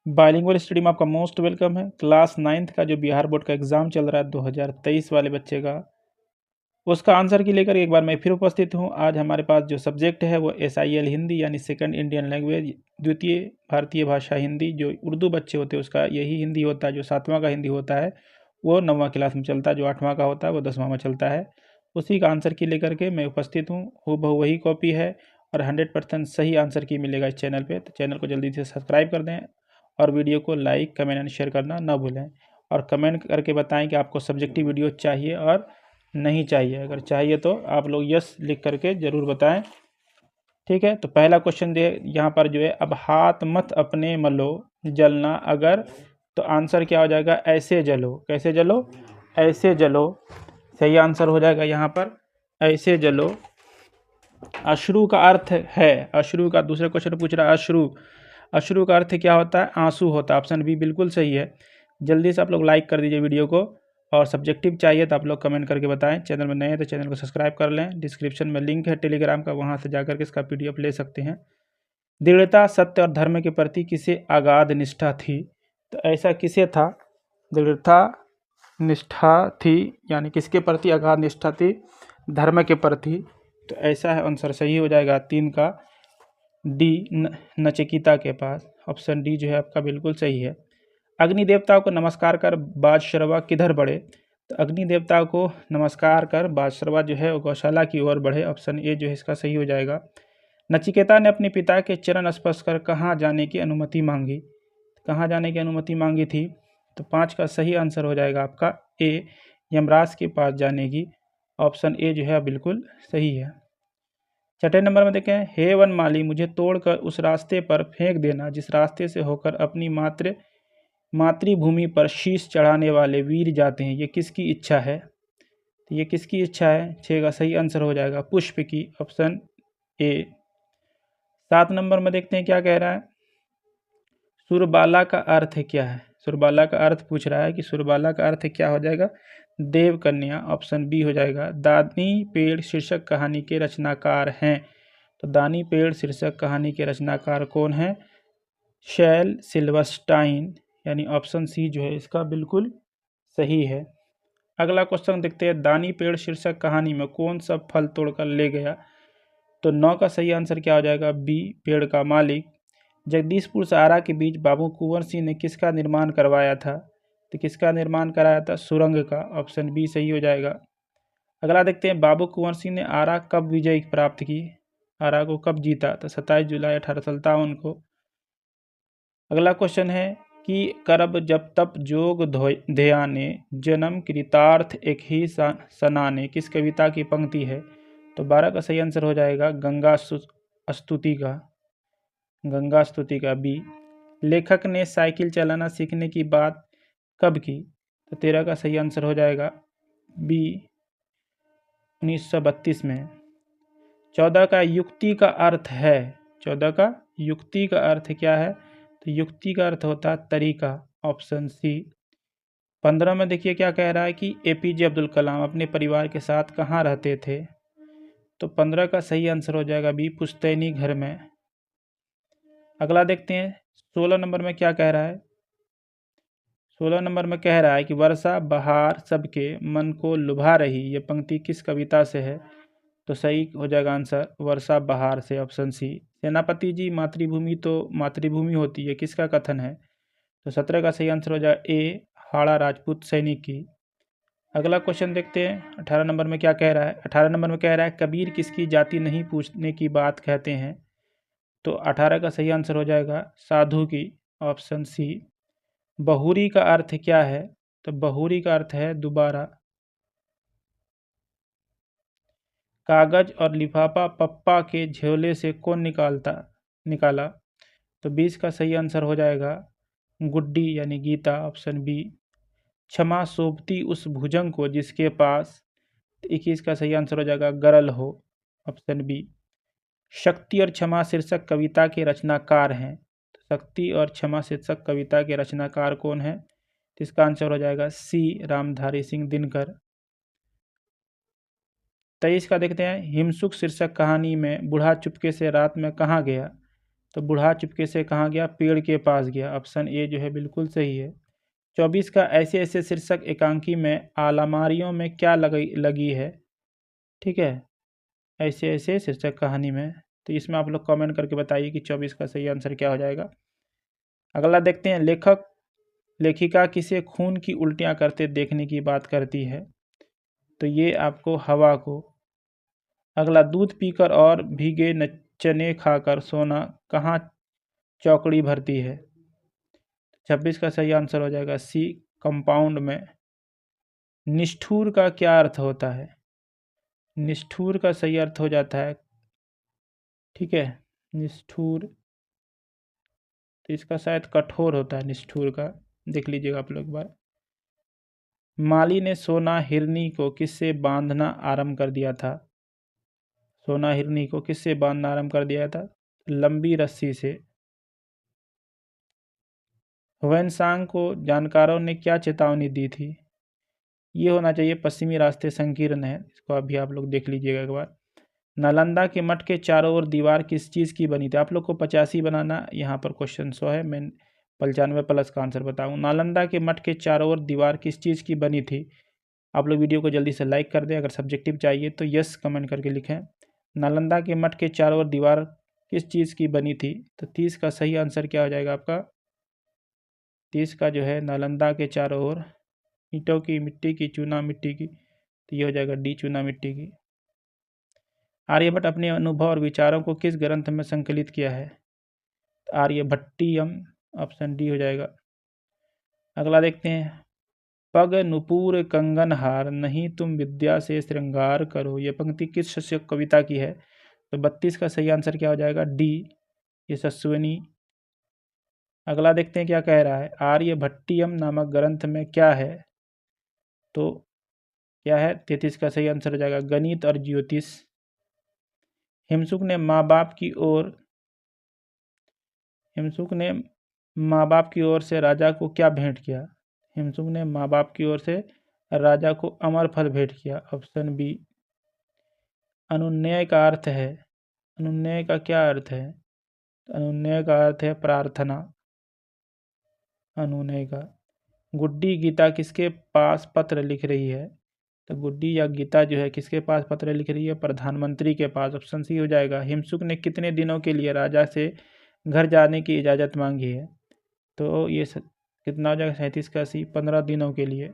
Bilingual study में आपका most welcome है। क्लास 9th का जो बिहार बोर्ड का एग्ज़ाम चल रहा है 2023 वाले बच्चे का, उसका आंसर की लेकर एक बार मैं फिर उपस्थित हूँ। आज हमारे पास जो सब्जेक्ट है वो SIL हिंदी यानी सेकंड इंडियन लैंग्वेज, द्वितीय भारतीय भाषा हिंदी। जो उर्दू बच्चे होते हैं उसका यही हिंदी होता है। जो 7वां का हिंदी होता है वो 9वां क्लास में चलता है। जो 8वां का होता है वो 10वां में चलता है। उसी का आंसर की लेकर के मैं उपस्थित हूँ। हूबहू वही कॉपी है और 100% सही आंसर की मिलेगा इस चैनल पे। तो चैनल को जल्दी से सब्सक्राइब कर दें और वीडियो को लाइक, कमेंट एंड शेयर करना ना भूलें। और कमेंट करके बताएं कि आपको सब्जेक्टिव वीडियो चाहिए और नहीं चाहिए। अगर चाहिए तो आप लोग यस लिख करके ज़रूर बताएं। ठीक है, तो पहला क्वेश्चन दे यहाँ पर जो है, अब हाथ मत अपने मलो जलना अगर, तो आंसर क्या हो जाएगा? ऐसे जलो। कैसे जलो? ऐसे जलो। सही आंसर हो जाएगा यहाँ पर ऐसे जलो। अश्रु का अर्थ है, अश्रु का दूसरे क्वेश्चन पूछ रहा है अश्रु। अश्रु का अर्थ क्या होता है? आंसू होता है। ऑप्शन बी बिल्कुल सही है। जल्दी से आप लोग लाइक कर दीजिए वीडियो को, और सब्जेक्टिव चाहिए तो आप लोग कमेंट करके बताएं। चैनल में नए हैं तो चैनल को सब्सक्राइब कर लें। डिस्क्रिप्शन में लिंक है टेलीग्राम का, वहां से जाकर के इसका PDF ले सकते हैं। दृढ़ता, सत्य और धर्म के प्रति किसे अगाध निष्ठा थी? तो ऐसा किसे था? दृढ़ता निष्ठा थी, यानी किसके प्रति अगाध निष्ठा थी? धर्म के प्रति। तो ऐसा है, आंसर सही हो जाएगा 3 का डी, नचिकेता के पास। ऑप्शन डी जो है आपका बिल्कुल सही है। अग्नि देवता को नमस्कार कर बादशरवा किधर बढ़े? तो अग्नि देवता को नमस्कार कर बादशरवा जो है वो गौशाला की ओर बढ़े। ऑप्शन ए जो है इसका सही हो जाएगा। नचिकेता ने अपने पिता के चरण स्पर्श कर कहाँ जाने की अनुमति मांगी? कहाँ जाने की अनुमति मांगी थी? तो 5 का सही आंसर हो जाएगा आपका ए, यमराज के पास जाने की। ऑप्शन ए जो है बिल्कुल सही है। छठे नंबर में देखें, हे वनमाली मुझे तोड़कर उस रास्ते पर फेंक देना जिस रास्ते से होकर अपनी मातृभूमि पर शीश चढ़ाने वाले वीर जाते हैं। ये किसकी इच्छा है? तो ये किसकी इच्छा है? 6 का सही आंसर हो जाएगा पुष्प की। Option A. 7 नंबर में देखते हैं क्या कह रहा है। सुरबाला का अर्थ क्या है? सुरबाला का अर्थ पूछ रहा है कि सुरबाला का अर्थ क्या हो जाएगा? देव कन्या। ऑप्शन बी हो जाएगा। दानी पेड़ शीर्षक कहानी के रचनाकार हैं। तो दानी पेड़ शीर्षक कहानी के रचनाकार कौन है? शैल सिल्वरस्टाइन, यानी ऑप्शन सी जो है इसका बिल्कुल सही है। अगला क्वेश्चन देखते हैं, दानी पेड़ शीर्षक कहानी में कौन सा फल तोड़कर ले गया? तो 9 का सही आंसर क्या हो जाएगा? बी, पेड़ का मालिक। जगदीशपुर से आरा के बीच बाबू कुंवर सिंह ने किसका निर्माण करवाया था? तो किसका निर्माण कराया था? सुरंग का। ऑप्शन बी सही हो जाएगा। अगला देखते हैं, बाबू कुंवर सिंह ने आरा कब विजय प्राप्त की? आरा को कब जीता? तो 27 जुलाई 1857 को। अगला क्वेश्चन है कि करब जब तप जोग ध्याने जन्म कृतार्थ एक ही सनाने किस कविता की पंक्ति है? तो 12 का सही आंसर हो जाएगा गंगा स्तुति का। गंगा स्तुति का बी। लेखक ने साइकिल चलाना सीखने की बात कब की? तो 13 का सही आंसर हो जाएगा बी, 1932 में। 14 का युक्ति का अर्थ है। 14 का युक्ति का अर्थ क्या है? तो युक्ति का अर्थ होता है तरीका। Option C. 15 में देखिए क्या कह रहा है कि APJ अब्दुल कलाम अपने परिवार के साथ कहाँ रहते थे? तो 15 का सही आंसर हो जाएगा बी, पुश्तैनी घर में। अगला देखते हैं 16 नंबर में क्या कह रहा है। 16 नंबर में कह रहा है कि वर्षा बहार सबके मन को लुभा रही, ये पंक्ति किस कविता से है? तो सही हो जाएगा आंसर वर्षा बहार से। Option C. सेनापति जी मातृभूमि तो मातृभूमि होती है, किसका कथन है? तो 17 का सही आंसर हो जाएगा ए, हाड़ा राजपूत सैनिक की। अगला क्वेश्चन देखते हैं 18 नंबर में क्या कह रहा है। 18 नंबर में कह रहा है कबीर किसकी जाति नहीं पूछने की बात कहते हैं? तो 18 का सही आंसर हो जाएगा साधु की। Option C. बहुरी का अर्थ क्या है? तो बहुरी का अर्थ है दोबारा। कागज और लिफाफा पप्पा के झोले से कौन निकाला? तो 20 का सही आंसर हो जाएगा गुड्डी यानी गीता। Option B. क्षमा सोपती उस भुजंग को जिसके पास, 21 का सही आंसर हो जाएगा गरल हो। Option B. शक्ति और क्षमा शीर्षक कविता के रचनाकार हैं। तो शक्ति और क्षमा शीर्षक कविता के रचनाकार कौन है? तो इसका आंसर हो जाएगा सी, रामधारी सिंह दिनकर। 23 का देखते हैं, हिमसुक शीर्षक कहानी में बूढ़ा चुपके से रात में कहाँ गया? तो बूढ़ा चुपके से कहाँ गया? पेड़ के पास गया। ऑप्शन ए जो है बिल्कुल सही है। 24 का ऐसे ऐसे शीर्षक एकांकी में अलमारियों में क्या लगी है? ठीक है, ऐसे ऐसे शीर्षक कहानी में। तो इसमें आप लोग कमेंट करके बताइए कि 24 का सही आंसर क्या हो जाएगा। अगला देखते हैं, लेखक लेखिका किसे खून की उल्टियाँ करते देखने की बात करती है? तो ये आपको हवा को। अगला, दूध पीकर और भीगे चने खाकर सोना कहाँ चौकड़ी भरती है? 26 का सही आंसर हो जाएगा सी, कंपाउंड में। निष्ठुर का क्या अर्थ होता है? निष्ठुर का सही अर्थ हो जाता है, ठीक है, निष्ठुर, तो इसका शायद कठोर होता है निष्ठुर का, देख लीजिएगा आप लोग एक बार। माली ने सोना हिरनी को किससे बांधना आरंभ कर दिया था? सोना हिरनी को किससे बांधना आरंभ कर दिया था? लंबी रस्सी से। ह्वेनसांग को जानकारों ने क्या चेतावनी दी थी? ये होना चाहिए पश्चिमी रास्ते संकीर्ण है, इसको अभी आप लोग देख लीजिएगा एक बार। नालंदा के मठ के चारों ओर दीवार किस चीज़ की बनी थी? आप लोग को 85 बनाना, यहाँ पर क्वेश्चन 100 है, मैं 95 प्लस का आंसर बताऊँ। नालंदा के मठ के चारों ओर दीवार किस चीज़ की बनी थी? आप लोग वीडियो को जल्दी से लाइक कर दें। अगर सब्जेक्टिव चाहिए तो यस कमेंट करके लिखें। नालंदा के मठ के चारों ओर दीवार किस चीज़ की बनी थी? तो 30 का सही आंसर क्या हो जाएगा आपका? 30 का जो है नालंदा के चारों ओर ईंटों की, मिट्टी की, चूना मिट्टी की, तो ये हो जाएगा डी, चूना मिट्टी की। आर्यभट्ट अपने अनुभव और विचारों को किस ग्रंथ में संकलित किया है? आर्यभट्टियम, ऑप्शन डी हो जाएगा। अगला देखते हैं, पग नुपुर कंगनहार नहीं तुम विद्या से श्रृंगार करो, ये पंक्ति किस शीर्षक कविता की है? तो 32 का सही आंसर क्या हो जाएगा? डी, ये सस्विनी। अगला देखते हैं क्या कह रहा है, आर्यभट्टियम नामक ग्रंथ में क्या है? तो क्या है? 33 का सही आंसर हो जाएगा गणित और ज्योतिष। हिमसुक ने माँ बाप की ओर से राजा को क्या भेंट किया? हिमसुक ने माँ बाप की ओर से राजा को अमर फल भेंट किया। Option B. अनुन्नय का अर्थ है, अनुन्नय का क्या अर्थ है? अनुन्नय का अर्थ है प्रार्थना, अनुनय का। गुड्डी गीता किसके पास पत्र लिख रही है? तो गुड्डी या गीता जो है किसके पास पत्र लिख रही है? प्रधानमंत्री के पास। ऑप्शन सी हो जाएगा। हिमसुक ने कितने दिनों के लिए राजा से घर जाने की इजाज़त मांगी है? तो ये कितना हो जाएगा? 37 का सी, 15 दिनों के लिए।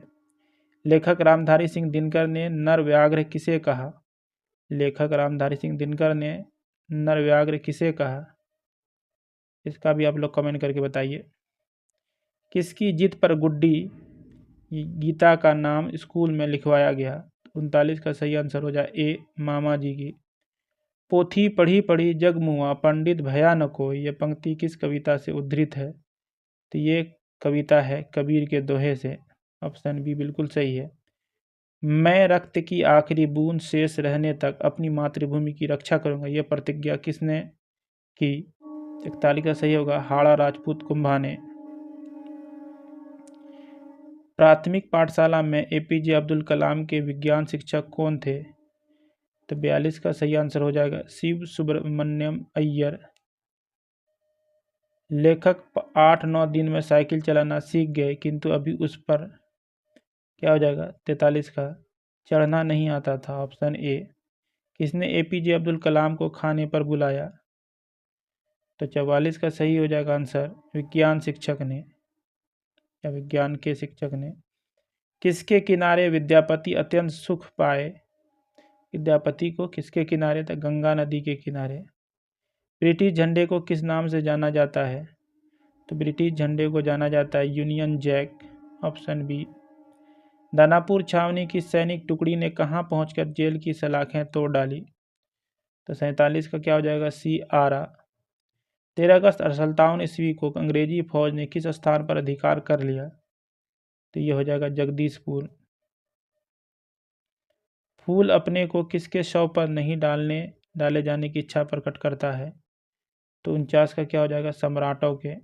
लेखक रामधारी सिंह दिनकर ने नर व्याघ्र किसे कहा? लेखक रामधारी सिंह दिनकर ने नर व्याघ्र किसे कहा? इसका भी आप लोग कमेंट करके बताइए। किसकी जिद पर गुड्डी गीता का नाम स्कूल में लिखवाया गया? 39 का सही आंसर हो जाए ए, मामा जी की। पोथी पढ़ी पढ़ी जग मुआ पंडित भया न कोई, ये पंक्ति किस कविता से उद्धृत है? तो ये कविता है कबीर के दोहे से। ऑप्शन बी बिल्कुल सही है। मैं रक्त की आखिरी बूंद शेष रहने तक अपनी मातृभूमि की रक्षा करूंगा, यह प्रतिज्ञा किसने की? 41 का सही होगा हाड़ा राजपूत कुंभा ने। प्राथमिक पाठशाला में एपीजे अब्दुल कलाम के विज्ञान शिक्षक कौन थे? तो 42 का सही आंसर हो जाएगा शिव सुब्रमण्यम अय्यर। लेखक 8-9 दिन में साइकिल चलाना सीख गए किंतु अभी उस पर क्या हो जाएगा? 43 का चढ़ना नहीं आता था। Option A. किसने एपीजे अब्दुल कलाम को खाने पर बुलाया? तो 44 का सही हो जाएगा आंसर विज्ञान शिक्षक ने, या विज्ञान के शिक्षक ने। किसके किनारे विद्यापति अत्यंत सुख पाए? विद्यापति को किसके किनारे था? गंगा नदी के किनारे। ब्रिटिश झंडे को किस नाम से जाना जाता है? तो ब्रिटिश झंडे को जाना जाता है Union Jack. Option B. Danapur छावनी की सैनिक टुकड़ी ने कहां पहुंचकर जेल की सलाखें तोड़ डाली? तो 47 का क्या हो जाएगा? सी, आरा। 13 अगस्त 1857 को अंग्रेजी फौज ने किस स्थान पर अधिकार कर लिया? तो ये हो जाएगा जगदीशपुर। फूल अपने को किसके शव पर नहीं डाले जाने की इच्छा प्रकट करता है? तो 49 का क्या हो जाएगा? सम्राटों के।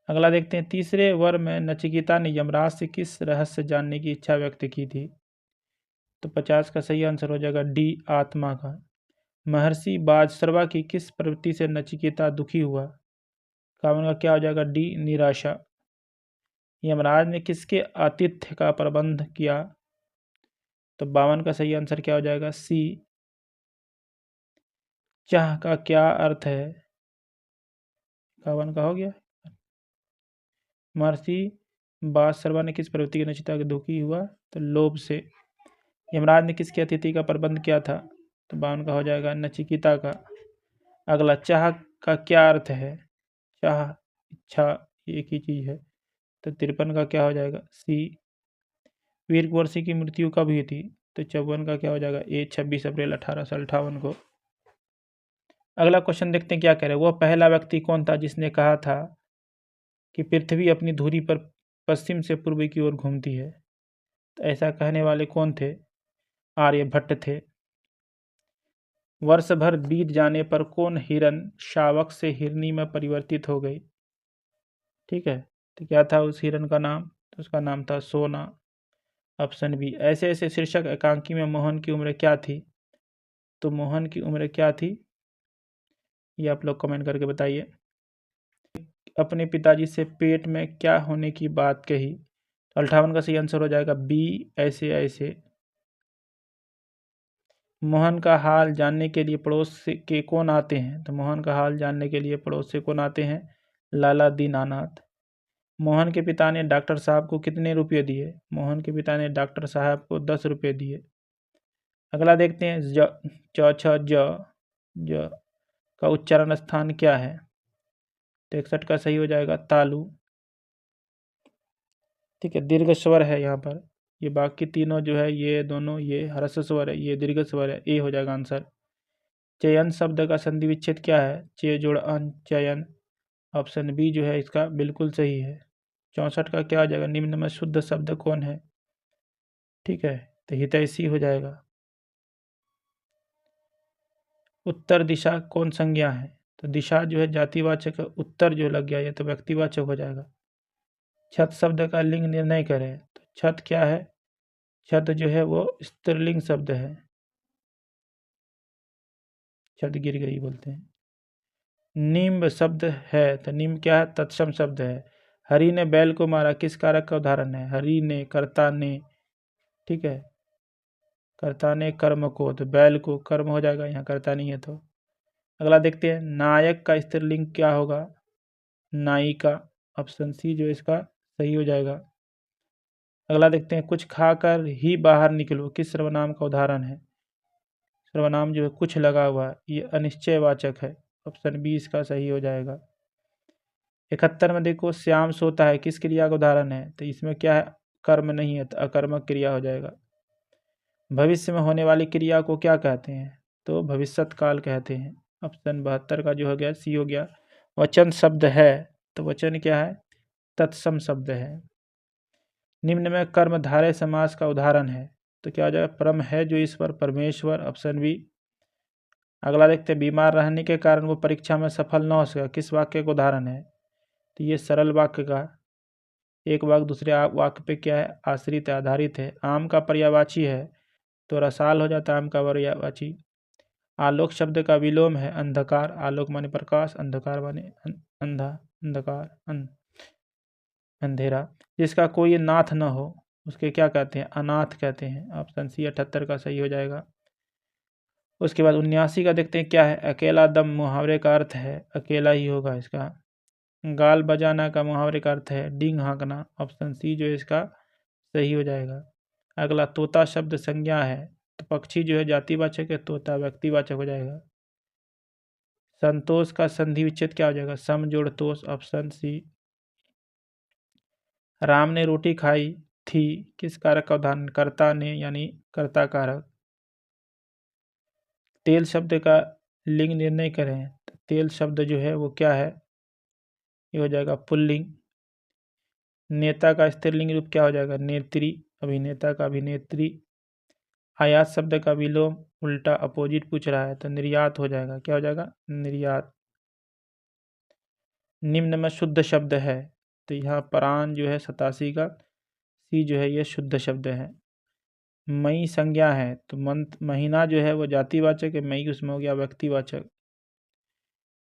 अगला देखते हैं, तीसरे वर में नचिकेता ने यमराज से किस रहस्य जानने की इच्छा व्यक्त की थी? तो 50 का सही आंसर हो जाएगा डी, आत्मा का। महर्षि बाजसर्वा की किस प्रवृत्ति से नचिकेता दुखी हुआ? कामन का क्या हो जाएगा? डी, निराशा। यमराज ने किसके आतिथ्य का प्रबंध किया? तो 52 का सही आंसर क्या हो जाएगा? सी। चाह का क्या अर्थ है? 51 का हो गया। महर्षि बाजसर्वा ने किस प्रवृत्ति की नचिकेता के दुखी हुआ? तो लोभ से। यमराज ने किसके अतिथि का प्रबंध किया था? तो 52 का हो जाएगा नचिकेता का। अगला, चाह का क्या अर्थ है? चाह, इच्छा, एक ही चीज है। तो 53 का क्या हो जाएगा? सी। वीर कुंवर सिंह की मृत्यु कब हुई थी? तो 54 का क्या हो जाएगा? ए, 26 अप्रैल 1858 को। अगला क्वेश्चन देखते हैं क्या कह रहे हैं। वह पहला व्यक्ति कौन था जिसने कहा था कि पृथ्वी अपनी धुरी पर पश्चिम से पूर्व की ओर घूमती है? तो ऐसा कहने वाले कौन थे? आर्यभट्ट थे। वर्ष भर बीत जाने पर कौन हिरण शावक से हिरनी में परिवर्तित हो गई? ठीक है, तो क्या था उस हिरण का नाम? तो उसका नाम था सोना। Option B. ऐसे ऐसे शीर्षक एकांकी में मोहन की उम्र क्या थी? तो मोहन की उम्र क्या थी, ये आप लोग कमेंट करके बताइए। अपने पिताजी से पेट में क्या होने की बात कही? 58 का सही आंसर हो जाएगा बी, ऐसे ऐसे। मोहन का हाल जानने के लिए पड़ोस के कौन आते हैं? तो मोहन का हाल जानने के लिए पड़ोस से कौन आते हैं? लाला दीनानाथ। मोहन के पिता ने डॉक्टर साहब को कितने रुपये दिए? मोहन के पिता ने डॉक्टर साहब को 10 रुपये दिए। अगला देखते हैं, ज छ ज का उच्चारण स्थान क्या है? तो 61 का सही हो जाएगा तालु। ठीक है, दीर्घ स्वर है यहाँ पर। ये बाकी तीनों जो है, ये दोनों, ये ह्रस्व स्वर है, ये दीर्घ स्वर है। ए हो जाएगा आंसर। चयन शब्द का संधि विच्छेद क्या है? चे जोड़ अन, चयन। ऑप्शन बी जो है इसका बिल्कुल सही है। 64 का क्या हो जाएगा? निम्न में शुद्ध शब्द कौन है? ठीक है, तो हितैषी हो जाएगा। उत्तर दिशा कौन संज्ञा है? तो दिशा जो है जातिवाचक है, उत्तर जो लग गया ये तो व्यक्तिवाचक हो जाएगा। छत शब्द का लिंग निर्णय करें। तो छत क्या है? छत जो है वो स्त्रीलिंग शब्द है। छत गिर गई बोलते हैं। निम्ब शब्द है, तो निम्ब क्या है? तत्सम शब्द है। हरि ने बैल को मारा किस कारक का उदाहरण है? हरि ने, कर्ता ने। ठीक है, कर्ता ने कर्म को, तो बैल को कर्म हो जाएगा, यहाँ कर्ता नहीं है तो। अगला देखते हैं, नायक का स्त्रीलिंग क्या होगा? नायिका। ऑप्शन सी जो इसका सही हो जाएगा। अगला देखते हैं, कुछ खाकर ही बाहर निकलो किस सर्वनाम का उदाहरण है? सर्वनाम जो है कुछ लगा हुआ है, ये अनिश्चयवाचक है। ऑप्शन बी इसका सही हो जाएगा। 71 में देखो, श्याम सोता है किस क्रिया का उदाहरण है? तो इसमें क्या है? कर्म नहीं है, तो अकर्मक क्रिया हो जाएगा। भविष्य में होने वाली क्रिया को क्या कहते हैं? तो भविष्यत काल कहते हैं। ऑप्शन 72 का जो हो गया सी हो गया। वचन शब्द है, तो वचन क्या है? तत्सम शब्द है। निम्न में कर्मधारय समास का उदाहरण है, तो क्या हो जाएगा? परम है जो ईश्वर, परमेश्वर। Option B. अगला देखते हैं, बीमार रहने के कारण वो परीक्षा में सफल न हो सका किस वाक्य का उदाहरण है? तो ये सरल वाक्य का, एक वाक्य दूसरे वाक्य पे क्या है? आश्रित है, आधारित है। आम का पर्यायवाची है, तो रसाल हो जाता है आम का पर्यायवाची। आलोक शब्द का विलोम है अंधकार। आलोक माने प्रकाश, अंधकार माने अंधा, अंधकार, अंधेरा। जिसका कोई नाथ न हो उसके क्या कहते हैं? अनाथ कहते हैं। ऑप्शन सी 78 का सही हो जाएगा। उसके बाद 79 का देखते हैं क्या है? अकेला दम मुहावरे का अर्थ है, अकेला ही होगा इसका। गाल बजाना का मुहावरे का अर्थ है डींग हाँकना। ऑप्शन सी जो है इसका सही हो जाएगा। अगला, तोता शब्द संज्ञा है, तो पक्षी जो है जातिवाचक है, तोता व्यक्तिवाचक हो जाएगा। संतोष का संधि विच्छेद क्या हो जाएगा? सम जोड़ तोष। Option C. राम ने रोटी खाई थी किस कारक का उदाहरण? कर्ता ने, यानी कर्ता कारक। तेल शब्द का लिंग निर्णय करें, तो तेल शब्द जो है वो क्या है? ये हो जाएगा पुल्लिंग। नेता का स्त्रीलिंग रूप क्या हो जाएगा? नेत्री। अभिनेता का अभिनेत्री। आयात शब्द का विलोम उल्टा अपोजिट पूछ रहा है, तो निर्यात हो जाएगा। क्या हो जाएगा? निर्यात। निम्न में शुद्ध शब्द है, तो यहाँ प्राण जो है 87 का सी जो है ये शुद्ध शब्द है। मई संज्ञा है तो मंथ महीना जो है वो जातिवाचक है, मई उसमें हो गया व्यक्तिवाचक।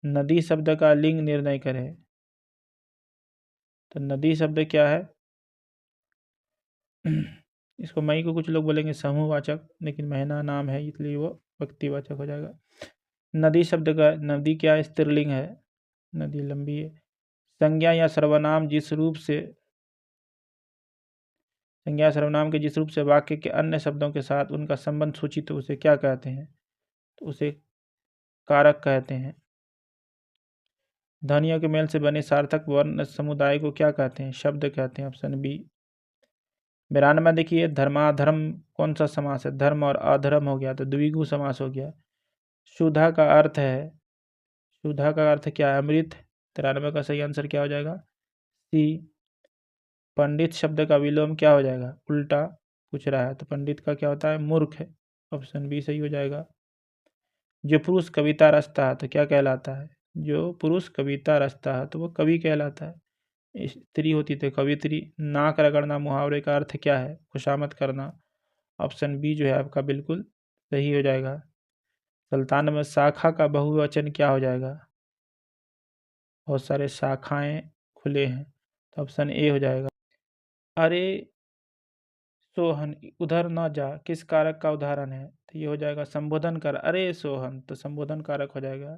नदी शब्द का लिंग निर्णय करें, तो नदी शब्द क्या है? इसको मई को कुछ लोग बोलेंगे समूहवाचक, लेकिन महीना नाम है इसलिए वो व्यक्तिवाचक हो जाएगा। नदी शब्द का नदी क्या है? स्त्रीलिंग है, नदी लंबी है। संज्ञा या सर्वनाम जिस रूप से संज्ञा सर्वनाम के जिस रूप से वाक्य के अन्य शब्दों के साथ उनका संबंध सूचित हो उसे क्या कहते हैं? तो उसे कारक कहते हैं। ध्वनियों के मेल से बने सार्थक वर्ण समुदाय को क्या कहते हैं? शब्द कहते हैं, ऑप्शन बी। 92 में देखिए धर्माधर्म कौन सा समास है? धर्म और अधर्म हो गया तो द्विगु समास हो गया। सुधा का अर्थ है, सुधा का अर्थ क्या है? अमृत। 93 का सही आंसर क्या हो जाएगा? सी। पंडित शब्द का विलोम क्या हो जाएगा? उल्टा पूछ रहा है, तो पंडित का क्या होता है? मूर्ख है, ऑप्शन बी सही हो जाएगा। जो पुरुष कविता रचता है तो क्या कहलाता है? जो पुरुष कविता रचता है तो वो कवि कहलाता है। स्त्री होती तो कवित्री। नाक रगड़ना मुहावरे का अर्थ क्या है? खुशामद करना, ऑप्शन बी जो है आपका बिल्कुल सही हो जाएगा। सुल्तान में शाखा का बहुवचन क्या हो जाएगा? बहुत सारे शाखाएं खुले हैं, तो ऑप्शन ए हो जाएगा। अरे सोहन उधर न जा किस कारक का उदाहरण है? तो ये हो जाएगा संबोधन कर। अरे सोहन तो संबोधन कारक हो जाएगा।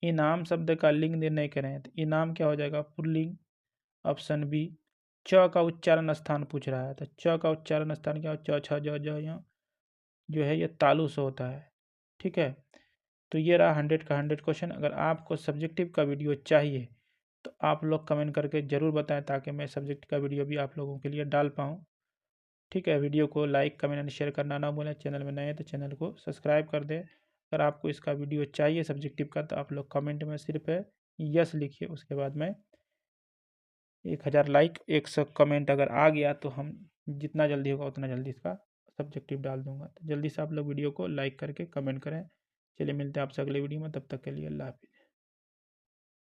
इनाम शब्द का लिंग निर्णय करें, तो इनाम क्या हो जाएगा? पुल्लिंग, ऑप्शन बी। च का उच्चारण स्थान पूछ रहा है, तो च का उच्चारण स्थान क्या हो? च छ ज ज यहाँ जो है ये तालु से होता है। ठीक है, तो ये रहा 100 का 100 क्वेश्चन। अगर आपको सब्जेक्टिव का वीडियो चाहिए तो आप लोग कमेंट करके ज़रूर बताएं, ताकि मैं सब्जेक्ट का वीडियो भी आप लोगों के लिए डाल पाऊँ। ठीक है, वीडियो को लाइक कमेंट एंड शेयर करना ना भूलें। चैनल में नए हैं तो चैनल को सब्सक्राइब कर दें। अगर आपको इसका वीडियो चाहिए सब्जेक्टिव का तो आप लोग कमेंट में सिर्फ यस लिखिए, उसके बाद में 1000 लाइक 100 कमेंट अगर आ गया तो हम जितना जल्दी होगा उतना जल्दी इसका सब्जेक्टिव डाल दूंगा। तो जल्दी से आप लोग वीडियो को लाइक करके कमेंट करें। चलिए मिलते हैं आपसे अगले वीडियो में, तब तक के लिए अल्लाह हाफिज़।